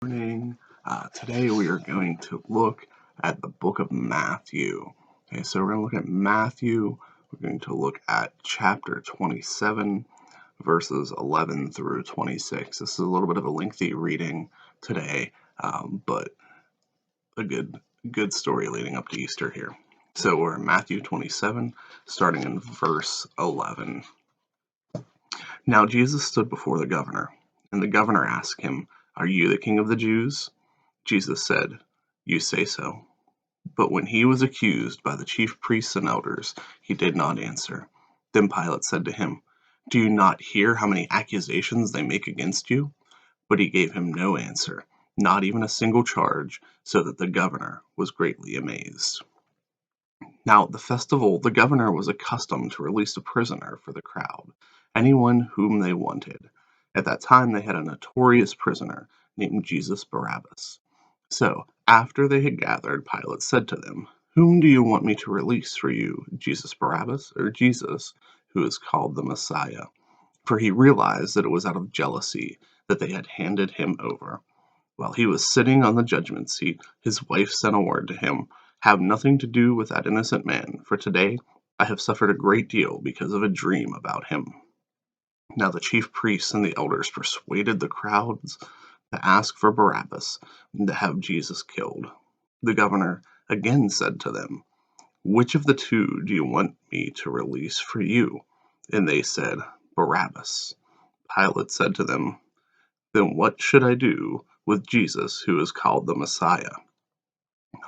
Morning. Today we are going to look at the book of Matthew. Okay, so we're going to look at Matthew. We're going to look at chapter 27, verses 11 through 26. This is a little bit of a lengthy reading today, but a good story leading up to Easter here. So we're in Matthew 27, starting in verse 11. Now Jesus stood before the governor, and the governor asked him, "Are you the king of the Jews?" Jesus said, "You say so." But when he was accused by the chief priests and elders, he did not answer. Then Pilate said to him, "Do you not hear how many accusations they make against you?" But he gave him no answer, not even a single charge, so that the governor was greatly amazed. Now at the festival, the governor was accustomed to release a prisoner for the crowd, anyone whom they wanted. At that time they had a notorious prisoner named Jesus Barabbas. So, after they had gathered, Pilate said to them, "Whom do you want me to release for you, Jesus Barabbas, or Jesus, who is called the Messiah?" For he realized that it was out of jealousy that they had handed him over. While he was sitting on the judgment seat, his wife sent a word to him, "Have nothing to do with that innocent man, for today I have suffered a great deal because of a dream about him." Now the chief priests and the elders persuaded the crowds to ask for Barabbas and to have Jesus killed. The governor again said to them, "Which of the two do you want me to release for you?" And they said, "Barabbas." Pilate said to them, "Then what should I do with Jesus, who is called the Messiah?"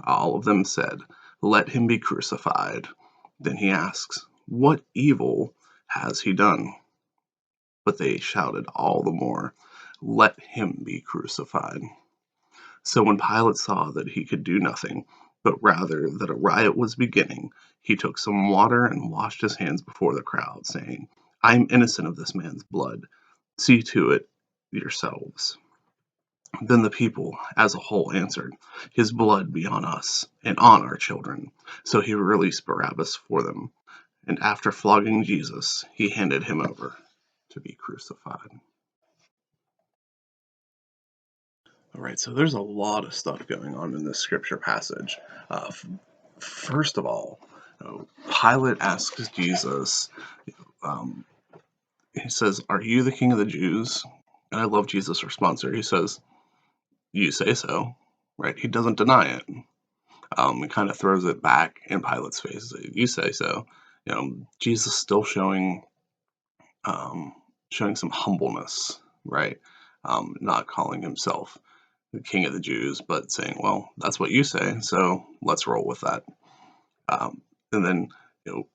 All of them said, "Let him be crucified." Then he asks, "What evil has he done?" But they shouted all the more, "Let him be crucified." So when Pilate saw that he could do nothing, but rather that a riot was beginning, he took some water and washed his hands before the crowd, saying, "I am innocent of this man's blood. See to it yourselves." Then the people as a whole answered, "His blood be on us and on our children." So he released Barabbas for them, and after flogging Jesus, he handed him over to be crucified. All right, so there's a lot of stuff going on in this scripture passage. First of all, Pilate asks Jesus, um, he says, "Are you the king of the Jews?" And I love Jesus' response here. He says, "You say so," right? He doesn't deny it. He kind of throws it back in Pilate's face. "You say so." Jesus still showing some humbleness, right? Not calling himself the king of the Jews, but saying, "Well, that's what you say, so let's roll with that." And then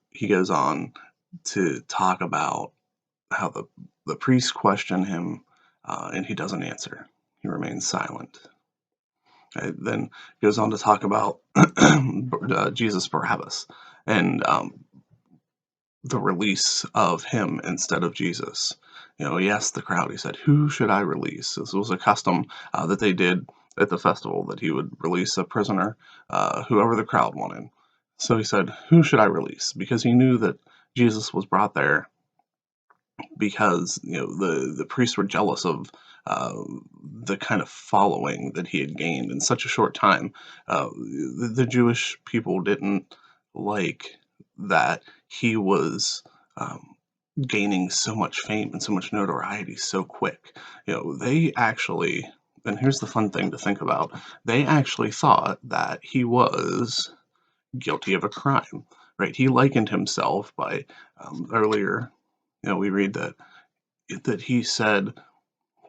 he goes on to talk about how the priests question him, and he doesn't answer. He remains silent. Then goes on to talk about Jesus Barabbas and the release of him instead of Jesus. He asked the crowd, he said, "Who should I release?" This was a custom that they did at the festival, that he would release a prisoner, whoever the crowd wanted. So he said, "Who should I release?" Because he knew that Jesus was brought there because the priests were jealous of the kind of following that he had gained in such a short time. The Jewish people didn't like that he was gaining so much fame and so much notoriety so quick. They actually, and here's the fun thing to think about, they actually thought that he was guilty of a crime, right? He likened himself by earlier, we read that he said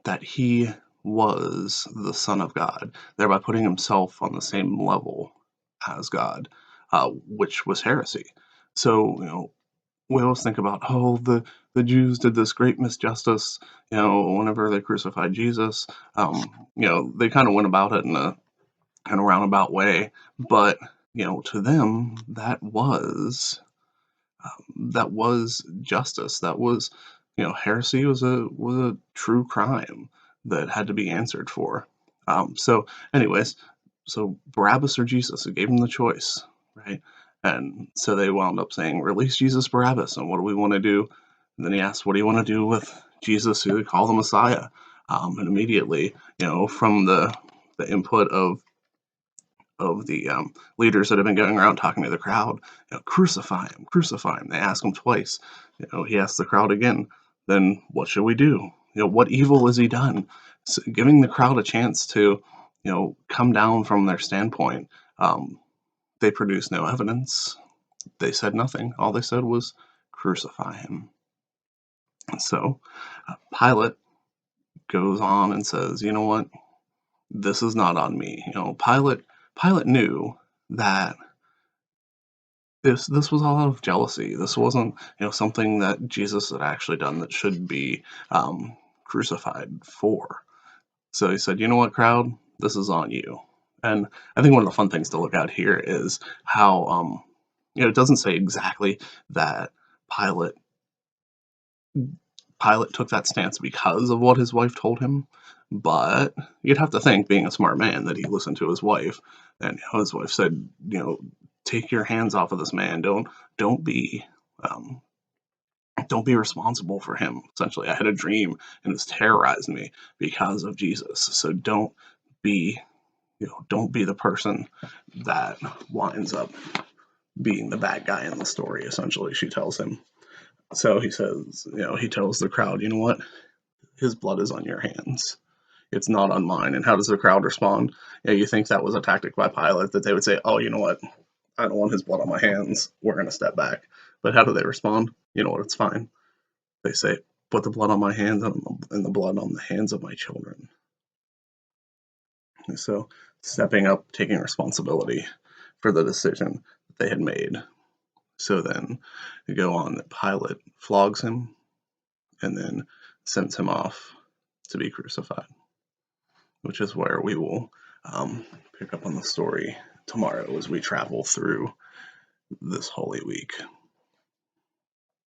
that he was the Son of God, thereby putting himself on the same level as God, which was heresy. So, we always think about, oh, the Jews did this great misjustice, whenever they crucified Jesus. They kind of went about it in a kind of roundabout way, but to them that was justice. That was, heresy was a true crime that had to be answered for. So, anyways, so Barabbas or Jesus, it gave him the choice, right? And so they wound up saying, "Release Jesus Barabbas." And what do we want to do? And then he asked, "What do you want to do with Jesus, who they call the Messiah?" And immediately, from the input of the leaders that have been going around talking to the crowd, crucify him, crucify him. They ask him twice. He asks the crowd again, then what should we do? What evil has he done? So giving the crowd a chance to, come down from their standpoint. They produced no evidence. They said nothing. All they said was crucify him. And so Pilate goes on and says, you know what? This is not on me. Pilate knew that this was all out of jealousy. This wasn't, something that Jesus had actually done that should be crucified for. So he said, you know what, crowd, this is on you. And I think one of the fun things to look at here is how, it doesn't say exactly that Pilate Pilate took that stance because of what his wife told him, but you'd have to think, being a smart man, that he listened to his wife, and his wife said, take your hands off of this man. Don't be um, don't be responsible for him. Essentially, I had a dream and it's terrorized me because of Jesus. So be don't be the person that winds up being the bad guy in the story. Essentially, she tells him. So he says, he tells the crowd, you know what? His blood is on your hands. It's not on mine. And how does the crowd respond? You think that was a tactic by Pilate, that they would say, oh, you know what? I don't want his blood on my hands. We're going to step back. But how do they respond? You know what? It's fine. They say, put the blood on my hands and the blood on the hands of my children. And so stepping up, taking responsibility for the decision that they had made. So then you go on that Pilate flogs him and then sends him off to be crucified, which is where we will pick up on the story tomorrow as we travel through this Holy Week.